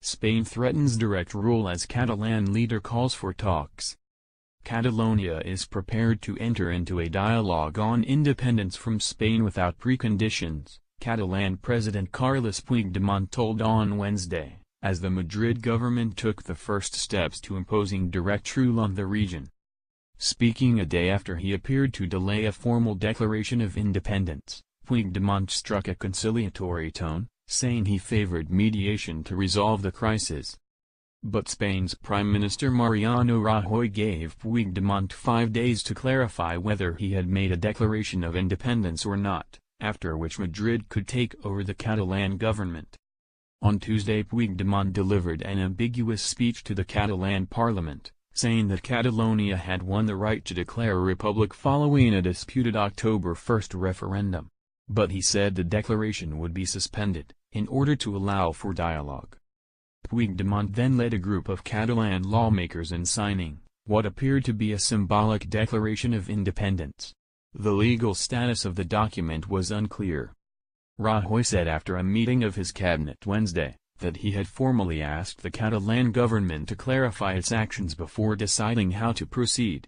Spain threatens direct rule as Catalan leader calls for talks. Catalonia is prepared to enter into a dialogue on independence from Spain without preconditions, Catalan President Carles Puigdemont told on Wednesday, as the Madrid government took the first steps to imposing direct rule on the region. Speaking a day after he appeared to delay a formal declaration of independence, Puigdemont struck a conciliatory tone, saying he favored mediation to resolve the crisis. But Spain's Prime Minister Mariano Rajoy gave Puigdemont 5 days to clarify whether he had made a declaration of independence or not, after which Madrid could take over the Catalan government. On Tuesday, Puigdemont delivered an ambiguous speech to the Catalan parliament, saying that Catalonia had won the right to declare a republic following a disputed October 1 referendum. But he said the declaration would be suspended, in order to allow for dialogue. Puigdemont then led a group of Catalan lawmakers in signing what appeared to be a symbolic declaration of independence. The legal status of the document was unclear. Rajoy said after a meeting of his cabinet Wednesday, that he had formally asked the Catalan government to clarify its actions before deciding how to proceed.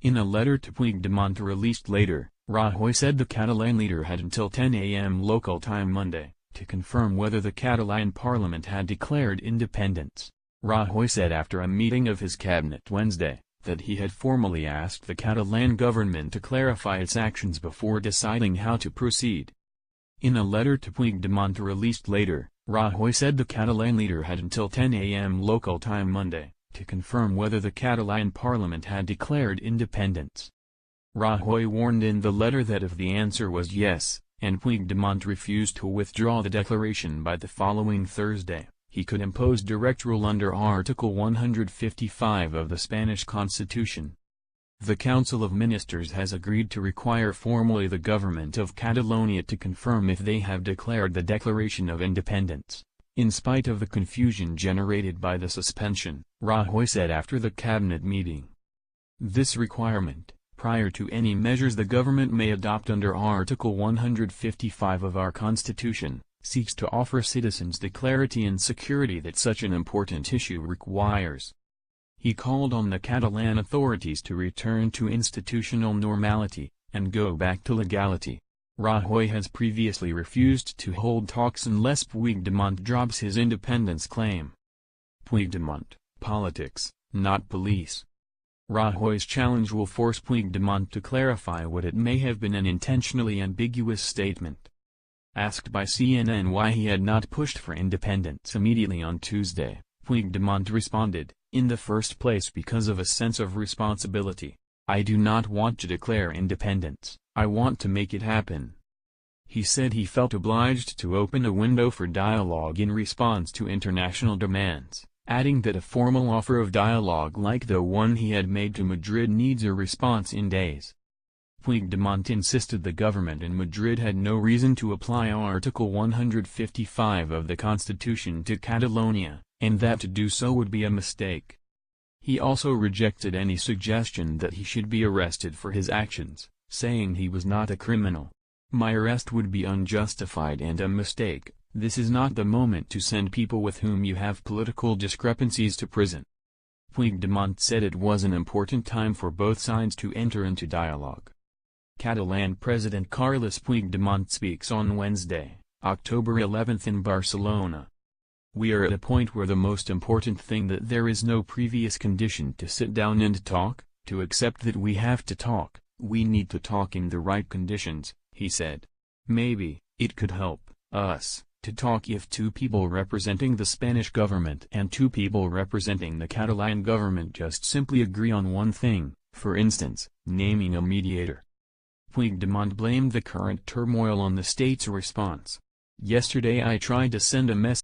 In a letter to Puigdemont released later, Rajoy said the Catalan leader had until 10 a.m. local time Monday, to confirm whether the Catalan parliament had declared independence. Rajoy said after a meeting of his cabinet Wednesday, that he had formally asked the Catalan government to clarify its actions before deciding how to proceed. In a letter to Puigdemont released later, Rajoy said the Catalan leader had until 10 a.m. local time Monday, to confirm whether the Catalan parliament had declared independence. Rajoy warned in the letter that if the answer was yes, and Puigdemont refused to withdraw the declaration by the following Thursday, he could impose direct rule under Article 155 of the Spanish Constitution. The Council of Ministers has agreed to require formally the government of Catalonia to confirm if they have declared the Declaration of Independence, in spite of the confusion generated by the suspension, Rajoy said after the cabinet meeting. This requirement, prior to any measures the government may adopt under Article 155 of our Constitution, seeks to offer citizens the clarity and security that such an important issue requires. He called on the Catalan authorities to return to institutional normality, and go back to legality. Rajoy has previously refused to hold talks unless Puigdemont drops his independence claim. Puigdemont, politics, not police. Rajoy's challenge will force Puigdemont to clarify what it may have been an intentionally ambiguous statement. Asked by CNN why he had not pushed for independence immediately on Tuesday, Puigdemont responded, "In the first place because of a sense of responsibility. I do not want to declare independence, I want to make it happen." He said he felt obliged to open a window for dialogue in response to international demands, adding that a formal offer of dialogue like the one he had made to Madrid needs a response in days. Puigdemont insisted the government in Madrid had no reason to apply Article 155 of the Constitution to Catalonia, and that to do so would be a mistake. He also rejected any suggestion that he should be arrested for his actions, saying he was not a criminal. "My arrest would be unjustified and a mistake. This is not the moment to send people with whom you have political discrepancies to prison." Puigdemont said it was an important time for both sides to enter into dialogue. Catalan President Carles Puigdemont speaks on Wednesday, October 11 in Barcelona. "We are at a point where the most important thing that there is no previous condition to sit down and talk, to accept that we have to talk, we need to talk in the right conditions," he said. "Maybe, it could help us to talk if two people representing the Spanish government and two people representing the Catalan government just simply agree on one thing, for instance, naming a mediator." Puigdemont blamed the current turmoil on the state's response. "Yesterday I tried to send a message